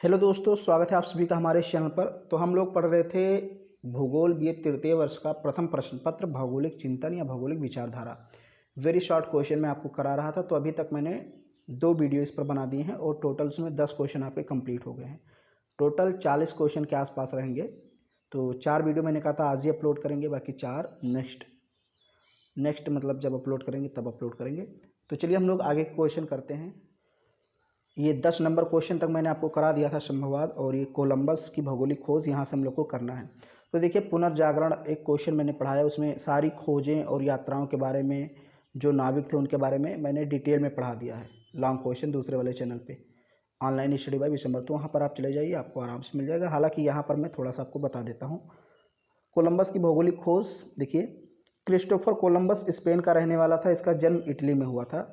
Hello दोस्तों, स्वागत है आप सभी का हमारे इस चैनल पर। तो हम लोग पढ़ रहे थे भूगोल बी तृतीय वर्ष का प्रथम प्रश्न पत्र भौगोलिक चिंतन या भौगोलिक विचारधारा। वेरी शॉर्ट क्वेश्चन मैं आपको करा रहा था। तो अभी तक मैंने 2 वीडियो इस पर बना दिए हैं और टोटल उसमें 10 क्वेश्चन आपके कंप्लीट हो गए हैं। टोटल 40 क्वेश्चन के आसपास रहेंगे। तो 4 वीडियो मैंने कहा था आज ही अपलोड करेंगे, बाकी 4 नेक्स्ट मतलब जब अपलोड करेंगे तब अपलोड करेंगे। तो चलिए हम लोग आगे क्वेश्चन करते हैं। ये 10 नंबर क्वेश्चन तक मैंने आपको करा दिया था संभववाद, और ये कोलंबस की भौगोलिक खोज यहाँ से हम लोग को करना है। तो देखिए, पुनर्जागरण एक क्वेश्चन मैंने पढ़ाया, उसमें सारी खोजें और यात्राओं के बारे में, जो नाविक थे उनके बारे में मैंने डिटेल में पढ़ा दिया है। लॉन्ग क्वेश्चन दूसरे वाले चैनल पे ऑनलाइन स्टडी बाय विशंबर, तो वहाँ पर आप चले जाइए, आपको आराम से मिल जाएगा। हालांकि यहाँ पर मैं थोड़ा सा आपको बता देता हूँ। कोलंबस की भौगोलिक खोज देखिए, क्रिस्टोफर कोलंबस स्पेन का रहने वाला था। इसका जन्म इटली में हुआ था।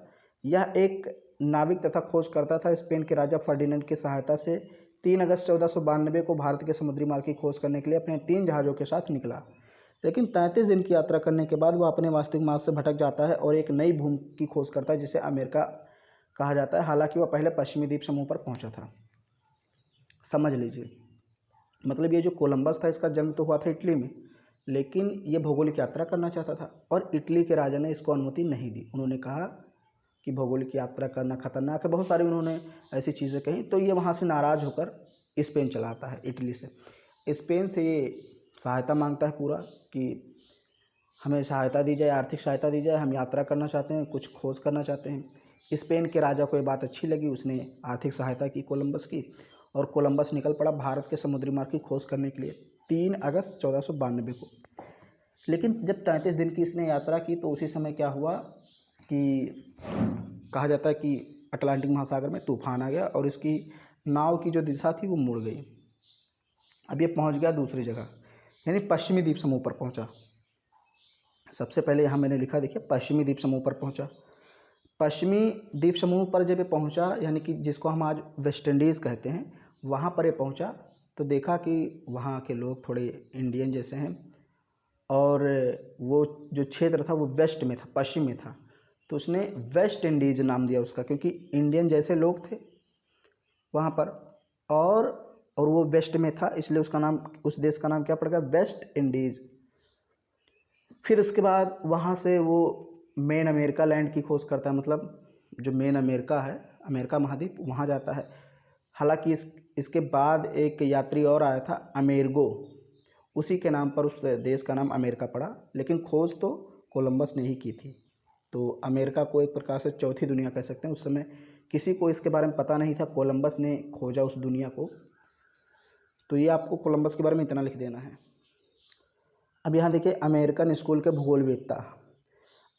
यह एक नाविक तथा खोज करता था। स्पेन के राजा फर्डिनेंड की सहायता से 3 अगस्त 1492 को भारत के समुद्री मार्ग की खोज करने के लिए अपने 3 जहाज़ों के साथ निकला। लेकिन 33 दिन की यात्रा करने के बाद वह अपने वास्तविक मार्ग से भटक जाता है और एक नई भूमि की खोज करता है जिसे अमेरिका कहा जाता है। हालांकि वह पहले पश्चिमी द्वीप समूह पर पहुंचा था। समझ लीजिए, मतलब ये जो कोलंबस था इसका जन्म तो हुआ था इटली में, लेकिन ये भौगोलिक यात्रा करना चाहता था और इटली के राजा ने इसको अनुमति नहीं दी। उन्होंने कहा कि भौगोलिक यात्रा करना खतरनाक है, बहुत सारी उन्होंने ऐसी चीज़ें कही। तो ये वहाँ से नाराज़ होकर स्पेन चला आता है। इटली से स्पेन से ये सहायता मांगता है पूरा कि हमें सहायता दी जाए, आर्थिक सहायता दी जाए, हम यात्रा करना चाहते हैं, कुछ खोज करना चाहते हैं। स्पेन के राजा को ये बात अच्छी लगी, उसने आर्थिक सहायता की कोलंबस की, और कोलंबस निकल पड़ा भारत के समुद्री मार्ग की खोज करने के लिए 3 अगस्त 1492 को। लेकिन जब 33 दिन की इसने यात्रा की तो उसी समय क्या हुआ कि कहा जाता है कि अटलांटिक महासागर में तूफान आ गया और इसकी नाव की जो दिशा थी वो मुड़ गई। अब ये पहुंच गया दूसरी जगह, यानी पश्चिमी द्वीप समूह पर पहुंचा। सबसे पहले यहाँ मैंने लिखा, देखिए, पश्चिमी द्वीप समूह पर पहुंचा। पश्चिमी द्वीप समूह पर जब ये पहुंचा, यानी कि जिसको हम आज वेस्ट इंडीज़ कहते हैं, वहाँ पर ये पहुंचा तो देखा कि वहाँ के लोग थोड़े इंडियन जैसे हैं, और वो जो क्षेत्र था वो वेस्ट में था, पश्चिम में था। तो उसने वेस्ट इंडीज़ नाम दिया उसका, क्योंकि इंडियन जैसे लोग थे वहाँ पर, और वो वेस्ट में था, इसलिए उसका नाम, उस देश का नाम क्या पड़ गया, वेस्ट इंडीज़। फिर उसके बाद वहाँ से वो मेन अमेरिका लैंड की खोज करता है, मतलब जो मेन अमेरिका है, अमेरिका महाद्वीप, वहाँ जाता है। हालांकि इसके बाद एक यात्री और आया था, अमेरिगो, उसी के नाम पर उस देश का नाम अमेरिका पड़ा, लेकिन खोज तो कोलंबस ने ही की थी। तो अमेरिका को एक प्रकार से चौथी दुनिया कह सकते हैं। उस समय किसी को इसके बारे में पता नहीं था, कोलंबस ने खोजा उस दुनिया को। तो ये आपको कोलंबस के बारे में इतना लिख देना है। अब यहाँ देखिए, अमेरिकन स्कूल के भूगोलवेत्ता।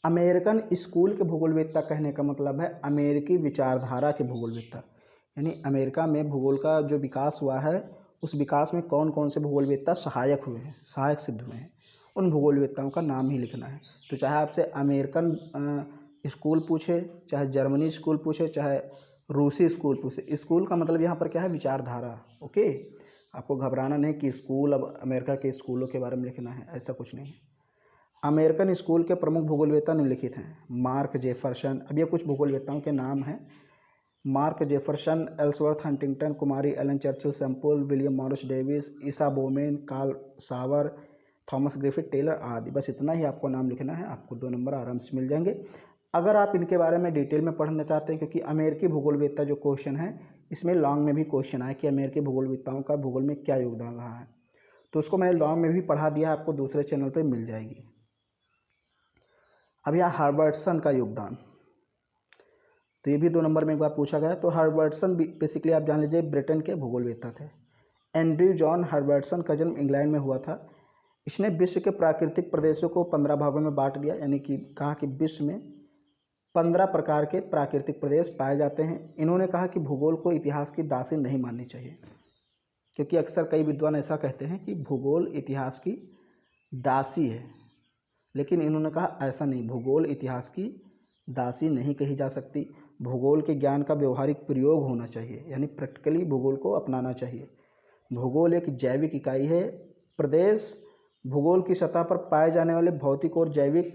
अमेरिकन स्कूल के भूगोलवेत्ता कहने का मतलब है अमेरिकी विचारधारा के भूगोलवेत्ता, यानी अमेरिका में भूगोल का जो विकास हुआ है उस विकास में कौन कौन से भूगोलवेत्ता सहायक हुए हैं, सहायक सिद्ध हुए हैं, उन भूगोलवेत्ताओं का नाम ही लिखना है। तो चाहे आपसे अमेरिकन स्कूल पूछे, चाहे जर्मनी स्कूल पूछे, चाहे रूसी स्कूल पूछे, स्कूल का मतलब यहाँ पर क्या है, विचारधारा। ओके, आपको घबराना नहीं कि स्कूल अब अमेरिका के स्कूलों के बारे में लिखना है, ऐसा कुछ नहीं है। अमेरिकन स्कूल के प्रमुख भूगोलवेत्ता निम्नलिखित हैं। मार्क जेफरसन, अब ये कुछ भूगोलवेत्ताओं के नाम हैं। मार्क जेफरसन, एल्सवर्थ हंटिंगटन, कुमारी Ellen Churchill Semple, William Morris Davis, Isaiah Bowman, Carl Sauer, Thomas Griffith Taylor आदि। बस इतना ही आपको नाम लिखना है, आपको 2 नंबर आराम से मिल जाएंगे। अगर आप इनके बारे में डिटेल में पढ़ना चाहते हैं, क्योंकि अमेरिकी भूगोलवेत्ता जो क्वेश्चन है इसमें लॉन्ग में भी क्वेश्चन आए कि अमेरिकी भूगोलवेत्ताओं का भूगोल में क्या योगदान रहा है, तो उसको मैंने लॉन्ग में भी पढ़ा दिया है, आपको दूसरे चैनल पर मिल जाएगी। अब यहाँ हर्बर्टसन का योगदान, तो ये भी 2 नंबर में एक बार पूछा गया। तो हर्बर्टसन बेसिकली आप जान लीजिए ब्रिटेन के भूगोलवेत्ता थे। एंड्रयू जॉन हर्बर्टसन का जन्म इंग्लैंड में हुआ था। इसने विश्व के प्राकृतिक प्रदेशों को 15 भागों में बांट दिया, यानी कि कहा कि विश्व में 15 प्रकार के प्राकृतिक प्रदेश पाए जाते हैं। इन्होंने कहा कि भूगोल को इतिहास की दासी नहीं माननी चाहिए, क्योंकि अक्सर कई विद्वान ऐसा कहते हैं कि भूगोल इतिहास की दासी है, लेकिन इन्होंने कहा ऐसा नहीं, भूगोल इतिहास की दासी नहीं कही जा सकती। भूगोल के ज्ञान का व्यवहारिक प्रयोग होना चाहिए, यानी प्रैक्टिकली भूगोल को अपनाना चाहिए। भूगोल एक जैविक इकाई है। प्रदेश भूगोल की सतह पर पाए जाने वाले भौतिक और जैविक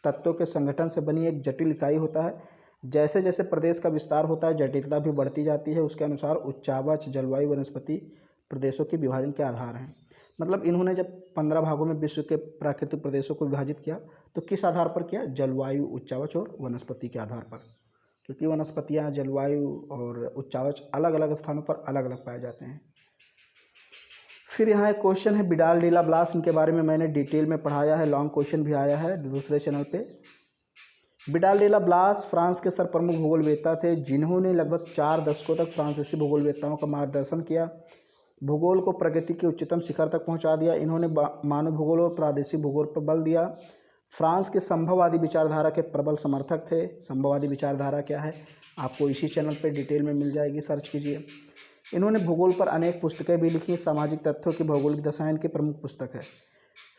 तत्वों के संगठन से बनी एक जटिल इकाई होता है। जैसे जैसे प्रदेश का विस्तार होता है जटिलता भी बढ़ती जाती है, उसके अनुसार उच्चावच जलवायु वनस्पति प्रदेशों के विभाजन के आधार हैं। मतलब इन्होंने जब 15 भागों में विश्व के प्राकृतिक प्रदेशों को विभाजित किया तो किस आधार पर किया? जलवायु, उच्चावच और वनस्पति के आधार पर, क्योंकि वनस्पतियाँ, जलवायु और उच्चावच अलग अलग स्थानों पर अलग अलग पाए जाते हैं। फिर यहाँ एक क्वेश्चन है बिडाल डीला ब्लास, इनके बारे में मैंने डिटेल में पढ़ाया है, लॉन्ग क्वेश्चन भी आया है दूसरे चैनल पे। बिडाल डीला ब्लास फ्रांस के सर्वप्रमुख भूगोलवेत्ता थे जिन्होंने लगभग 4 दशकों तक फ्रांसीसी भूगोलवेत्ताओं का मार्गदर्शन किया, भूगोल को प्रगति के उच्चतम शिखर तक पहुंचा दिया। इन्होंने मानव भूगोल और प्रादेशिक भूगोल पर बल दिया। फ्रांस के संभववादी विचारधारा के प्रबल समर्थक थे। संभववादी विचारधारा क्या है आपको इसी चैनल पर डिटेल में मिल जाएगी, सर्च कीजिए। इन्होंने भूगोल पर अनेक पुस्तकें भी लिखी। सामाजिक तथ्यों की भौगोलिक दशाएं इनकी प्रमुख पुस्तक है।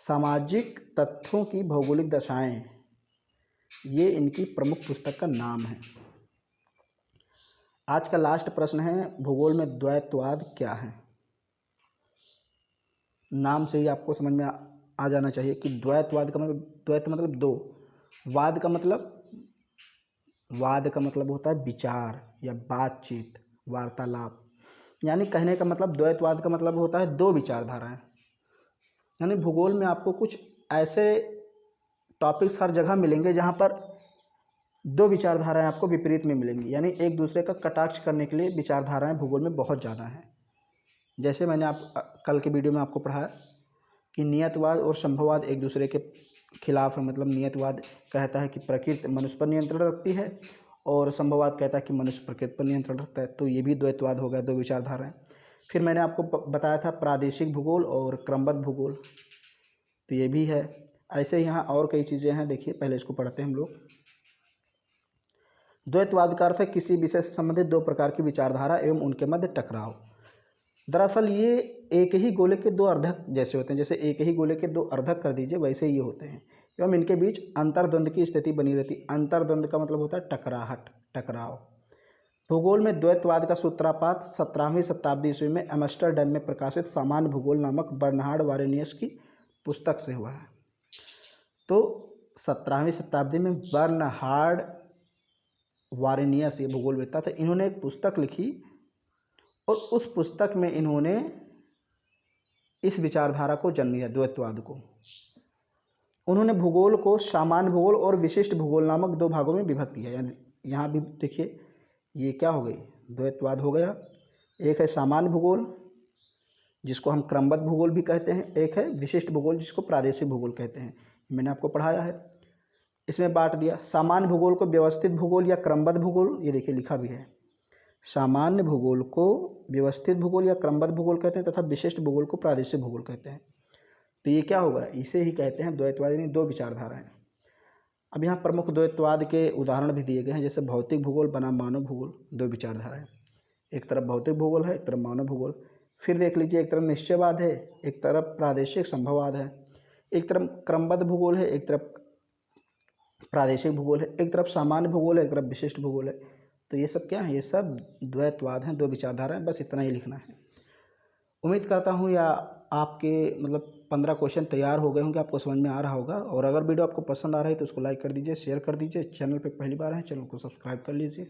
सामाजिक तथ्यों की भौगोलिक दशाएं, ये इनकी प्रमुख पुस्तक का नाम है। आज का लास्ट प्रश्न है भूगोल में द्वैतवाद क्या है। नाम से ही आपको समझ में आ जाना चाहिए कि द्वैतवाद का मतलब, द्वैत मतलब दो, वाद का मतलब होता है विचार या बातचीत, वार्तालाप। यानी कहने का मतलब द्वैतवाद का मतलब होता है दो विचारधाराएं। यानी भूगोल में आपको कुछ ऐसे टॉपिक्स हर जगह मिलेंगे जहाँ पर दो विचारधाराएं आपको विपरीत में मिलेंगी, यानी एक दूसरे का कटाक्ष करने के लिए विचारधाराएं भूगोल में बहुत ज़्यादा हैं। जैसे मैंने कल के वीडियो में आपको पढ़ाया कि नियतवाद और संभववाद एक दूसरे के खिलाफ है। मतलब नियतवाद कहता है कि प्रकृति मनुष्य पर नियंत्रण रखती है और संभववाद कहता है कि मनुष्य प्रकृति पर नियंत्रण रखता है। तो ये भी द्वैतवाद हो गया, दो विचारधाराएं। फिर मैंने आपको बताया था प्रादेशिक भूगोल और क्रमबद्ध भूगोल, तो ये भी है। ऐसे यहाँ और कई चीज़ें हैं, देखिए पहले इसको पढ़ते हैं हम लोग। द्वैतवाद का अर्थ है किसी विषय से संबंधित दो प्रकार की विचारधारा एवं उनके मध्य टकराव। दरअसल ये एक ही गोले के दो अर्धक जैसे होते हैं, जैसे एक ही गोले के दो अर्धक कर दीजिए वैसे ये होते हैं, एवं इनके बीच अंतर्द्वंद की स्थिति बनी रहती। अंतर्द्वंद का मतलब होता है टकराहट, टकराव। भूगोल में द्वैतवाद का सूत्रपात 17वीं शताब्दी ईस्वी में एम्स्टर्डम में प्रकाशित सामान्य भूगोल नामक बर्नहार्ड वारेनियस की पुस्तक से हुआ है। तो 17वीं शताब्दी में बर्नहार्ड वारेनियस, ये भूगोलवेत्ता थे, इन्होंने एक पुस्तक लिखी और उस पुस्तक में इन्होंने इस विचारधारा को जन्म दिया, द्वैतवाद को। उन्होंने भूगोल को सामान्य भूगोल और विशिष्ट भूगोल नामक दो भागों में विभक्त किया। यानी यहाँ भी देखिए ये क्या हो गई, द्वैतवाद हो गया। एक है सामान्य भूगोल जिसको हम क्रमबद्ध भूगोल भी कहते हैं, एक है विशिष्ट भूगोल जिसको प्रादेशिक भूगोल कहते हैं। मैंने आपको पढ़ाया है, इसमें बांट दिया। सामान्य भूगोल को व्यवस्थित भूगोल या क्रमबद्ध भूगोल, ये देखिए लिखा भी है। सामान्य भूगोल को व्यवस्थित भूगोल या क्रमबद्ध भूगोल कहते हैं तथा विशिष्ट भूगोल को प्रादेशिक भूगोल कहते हैं। तो ये क्या होगा, इसे ही कहते हैं द्वैतवाद, यानी दो विचारधाराएं। अब यहाँ प्रमुख द्वैतवाद के उदाहरण भी दिए गए हैं, जैसे भौतिक भूगोल बनाम मानव भूगोल, दो विचारधाराएं। एक तरफ भौतिक भूगोल है, एक तरफ मानव भूगोल। फिर देख लीजिए, एक तरफ निश्चयवाद है, एक तरफ प्रादेशिक संभववाद है। एक तरफ क्रमबद्ध भूगोल है, एक तरफ प्रादेशिक भूगोल है। एक तरफ सामान्य भूगोल है, एक तरफ विशिष्ट भूगोल है। तो ये सब क्या है, ये सब द्वैतवाद हैं, दो विचारधाराएं। बस इतना ही लिखना है। उम्मीद करता हूँ या आपके मतलब 15 क्वेश्चन तैयार हो गए होंगे, आपको समझ में आ रहा होगा। और अगर वीडियो आपको पसंद आ रहा है तो उसको लाइक कर दीजिए, शेयर कर दीजिए। चैनल पे पहली बार है, चैनल को सब्सक्राइब कर लीजिए।